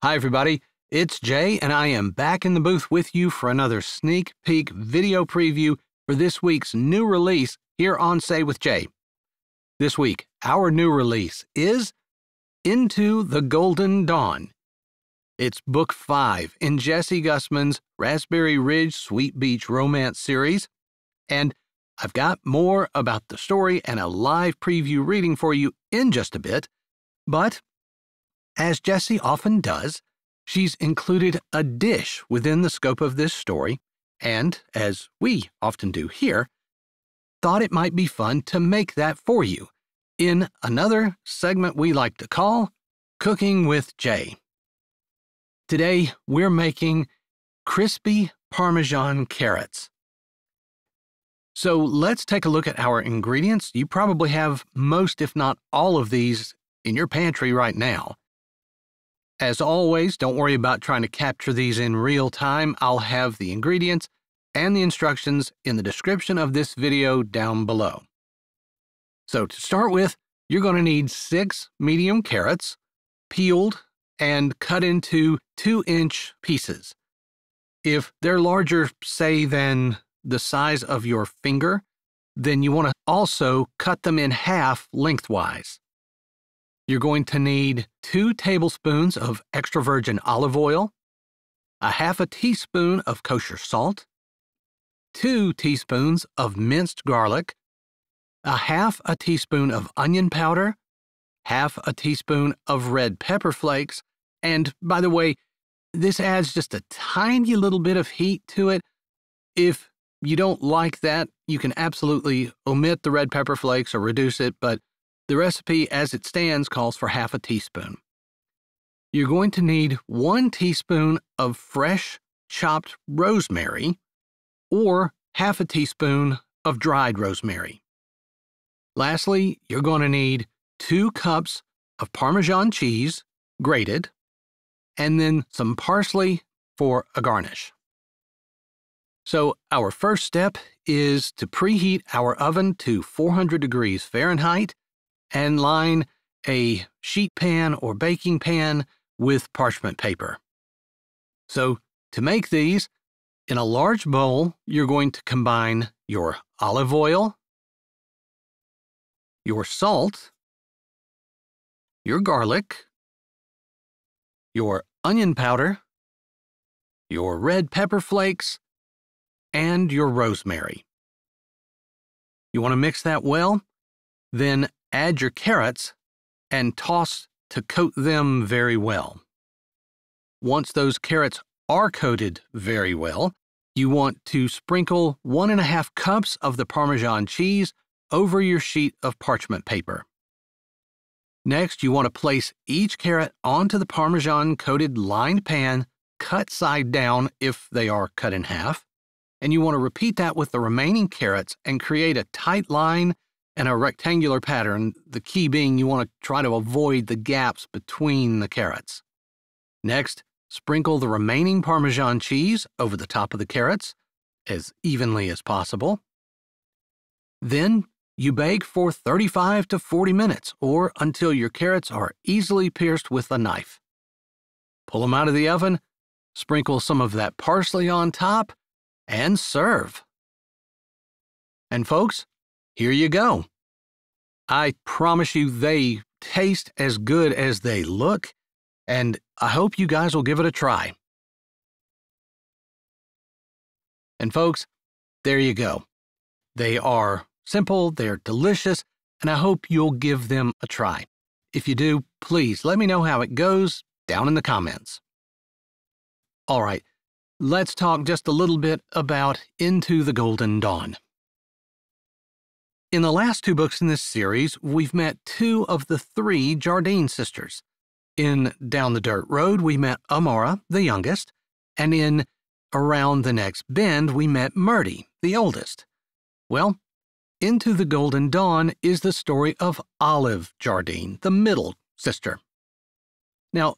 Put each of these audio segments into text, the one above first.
Hi, everybody. It's Jay, and I am back in the booth with you for another sneak peek video preview for this week's new release here on Say with Jay. This week, our new release is Into the Golden Dawn. It's book 5 in Jessie Gussman's Raspberry Ridge Sweet Beach romance series, and I've got more about the story and a live preview reading for you in just a bit, but as Jessie often does, she's included a dish within the scope of this story, and, as we often do here, thought it might be fun to make that for you in another segment we like to call Cooking with Jay. Today, we're making Crispy Parmesan Carrots. So let's take a look at our ingredients. You probably have most, if not all of these in your pantry right now. As always, don't worry about trying to capture these in real time. I'll have the ingredients and the instructions in the description of this video down below. So to start with, you're going to need 6 medium carrots, peeled and cut into 2-inch pieces. If they're larger, say, than the size of your finger, then you want to also cut them in half lengthwise. You're going to need 2 tablespoons of extra virgin olive oil, a half a teaspoon of kosher salt, 2 teaspoons of minced garlic, a half a teaspoon of onion powder, half a teaspoon of red pepper flakes, and by the way, this adds just a tiny little bit of heat to it. If you don't like that, you can absolutely omit the red pepper flakes or reduce it, but the recipe as it stands calls for half a teaspoon. You're going to need 1 teaspoon of fresh chopped rosemary or half a teaspoon of dried rosemary. Lastly, you're going to need 2 cups of Parmesan cheese, grated, and then some parsley for a garnish. So our first step is to preheat our oven to 400 degrees Fahrenheit and line a sheet pan or baking pan with parchment paper. So to make these, in a large bowl, you're going to combine your olive oil, your salt, your garlic, your onion powder, your red pepper flakes, and your rosemary. You want to mix that well, then add your carrots and toss to coat them very well. Once those carrots are coated very well, you want to sprinkle 1½ cups of the Parmesan cheese over your sheet of parchment paper. Next, you want to place each carrot onto the Parmesan-coated lined pan, cut side down if they are cut in half, and you want to repeat that with the remaining carrots and create a tight line and a rectangular pattern, the key being you want to try to avoid the gaps between the carrots. Next, sprinkle the remaining Parmesan cheese over the top of the carrots as evenly as possible. Then, you bake for 35 to 40 minutes or until your carrots are easily pierced with a knife. Pull them out of the oven, sprinkle some of that parsley on top, and serve. And folks, here you go. I promise you they taste as good as they look, and I hope you guys will give it a try. And folks, there you go. They are simple, they're delicious, and I hope you'll give them a try. If you do, please let me know how it goes down in the comments. All right, let's talk just a little bit about Into the Golden Dawn. In the last 2 books in this series, we've met 2 of the 3 Jardine sisters. In Down the Dirt Road, we met Amara, the youngest, and in Around the Next Bend, we met Murdy, the oldest. Well, Into the Golden Dawn is the story of Olive Jardine, the middle sister. Now,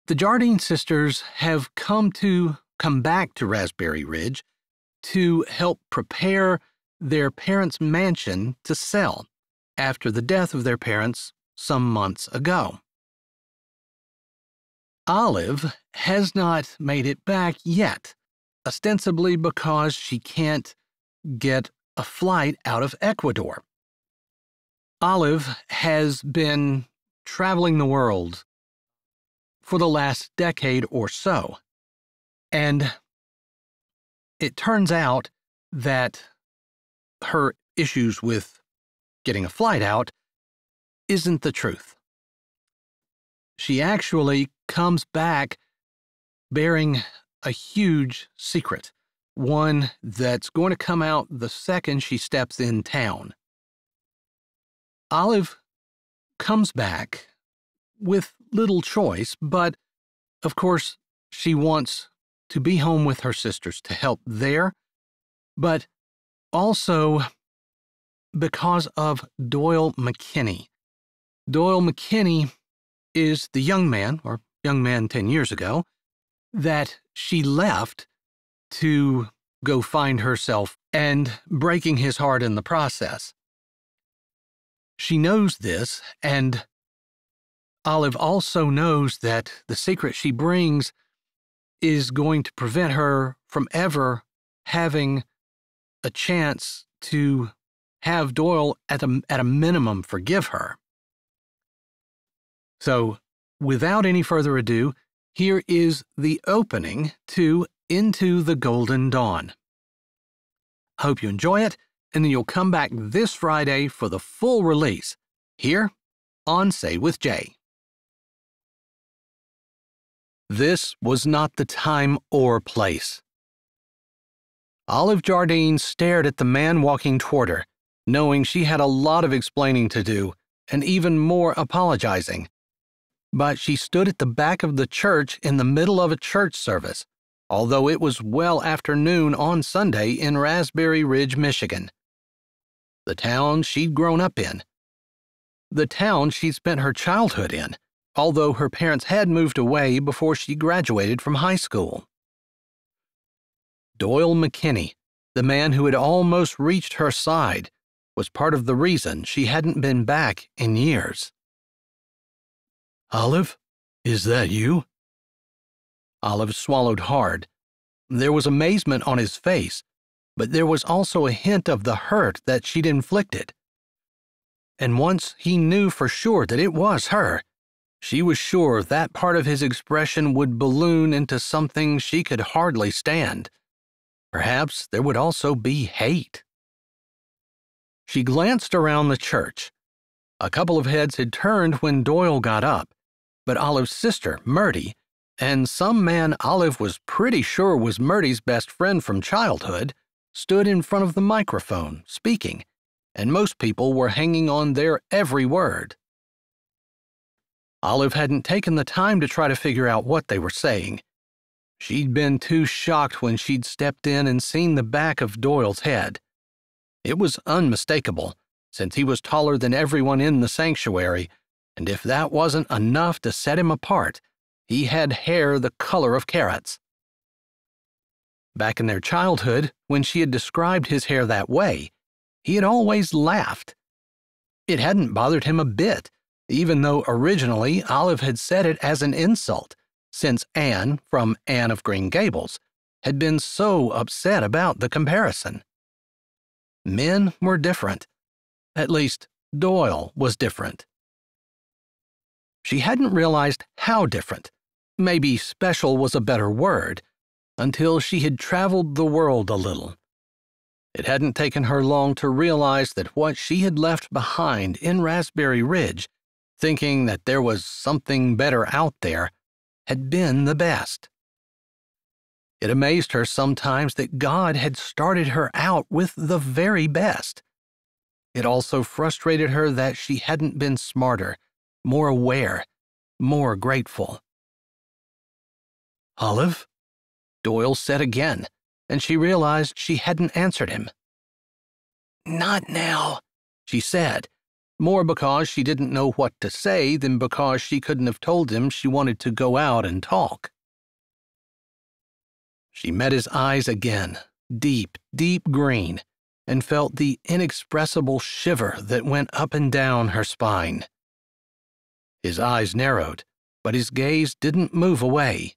the Jardine sisters have come back to Raspberry Ridge to help prepare their parents' mansion to sell after the death of their parents some months ago. Olive has not made it back yet, ostensibly because she can't get a flight out of Ecuador. Olive has been traveling the world for the last decade or so, and it turns out that her issues with getting a flight out isn't the truth. She actually comes back bearing a huge secret, one that's going to come out the second she steps in town. Olive comes back with little choice, but of course she wants to be home with her sisters to help there, but also because of Doyle McKenny. Doyle McKenny is the young man 10 years ago, that she left to go find herself and breaking his heart in the process. She knows this, and Olive also knows that the secret she brings is going to prevent her from ever having a chance to have Doyle at a minimum forgive her. So, without any further ado, here is the opening to Into the Golden Dawn. Hope you enjoy it, and then you'll come back this Friday for the full release, here on Say with Jay. This was not the time or place. Olive Jardine stared at the man walking toward her, knowing she had a lot of explaining to do, and even more apologizing. But she stood at the back of the church in the middle of a church service, although it was well after noon on Sunday in Raspberry Ridge, Michigan. The town she'd grown up in. The town she'd spent her childhood in, although her parents had moved away before she graduated from high school. Doyle McKenny, the man who had almost reached her side, was part of the reason she hadn't been back in years. "Olive, is that you?" Olive swallowed hard. There was amazement on his face, but there was also a hint of the hurt that she'd inflicted. And once he knew for sure that it was her, she was sure that part of his expression would balloon into something she could hardly stand. Perhaps there would also be hate. She glanced around the church. A couple of heads had turned when Doyle got up, but Olive's sister, Myrtie, and some man Olive was pretty sure was Myrtie's best friend from childhood, stood in front of the microphone, speaking, and most people were hanging on their every word. Olive hadn't taken the time to try to figure out what they were saying. She'd been too shocked when she'd stepped in and seen the back of Doyle's head. It was unmistakable, since he was taller than everyone in the sanctuary, and if that wasn't enough to set him apart, he had hair the color of carrots. Back in their childhood, when she had described his hair that way, he had always laughed. It hadn't bothered him a bit, even though originally Olive had said it as an insult, since Anne, from Anne of Green Gables, had been so upset about the comparison. Men were different. At least, Doyle was different. She hadn't realized how different, maybe special was a better word, until she had traveled the world a little. It hadn't taken her long to realize that what she had left behind in Raspberry Ridge, thinking that there was something better out there, had been the best. It amazed her sometimes that God had started her out with the very best. It also frustrated her that she hadn't been smarter, more aware, more grateful. "Olive?" Doyle said again, and she realized she hadn't answered him. "Not now," she said, more because she didn't know what to say than because she couldn't have told him she wanted to go out and talk. She met his eyes again, deep, deep green, and felt the inexpressible shiver that went up and down her spine. His eyes narrowed, but his gaze didn't move away.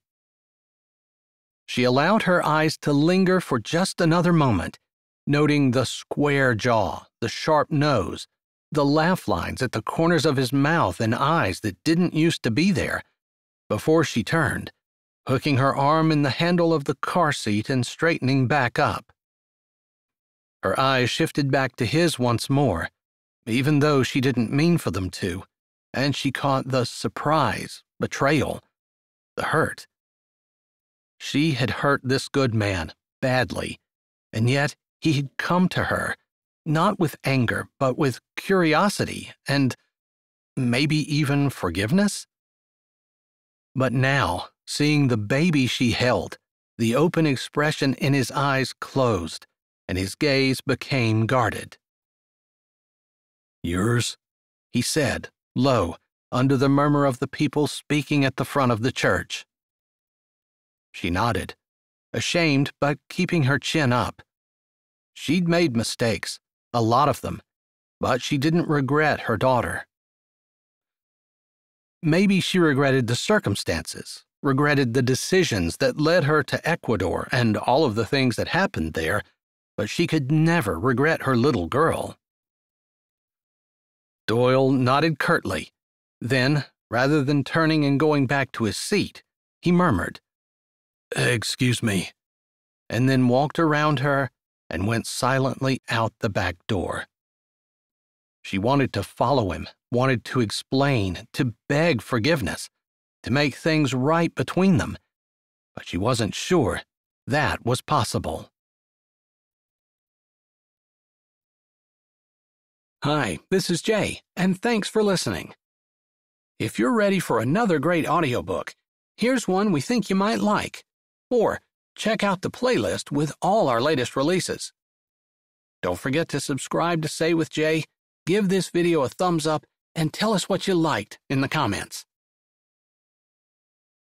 She allowed her eyes to linger for just another moment, noting the square jaw, the sharp nose, the laugh lines at the corners of his mouth and eyes that didn't used to be there, before she turned, hooking her arm in the handle of the car seat and straightening back up. Her eyes shifted back to his once more, even though she didn't mean for them to, and she caught the surprise, betrayal, the hurt. She had hurt this good man badly, and yet he had come to her, not with anger, but with curiosity and maybe even forgiveness. But now, seeing the baby she held, the open expression in his eyes closed, and his gaze became guarded. "Yours?" he said, low, under the murmur of the people speaking at the front of the church. She nodded, ashamed but keeping her chin up. She'd made mistakes, a lot of them, but she didn't regret her daughter. Maybe she regretted the circumstances, regretted the decisions that led her to Ecuador and all of the things that happened there, but she could never regret her little girl. Doyle nodded curtly. Then, rather than turning and going back to his seat, he murmured, "Excuse me," and then walked around her and went silently out the back door. She wanted to follow him, wanted to explain, to beg forgiveness, to make things right between them, but she wasn't sure that was possible. Hi, this is Jay, and thanks for listening. If you're ready for another great audiobook, here's one we think you might like. Or check out the playlist with all our latest releases. Don't forget to subscribe to Say with Jay, give this video a thumbs up, and tell us what you liked in the comments.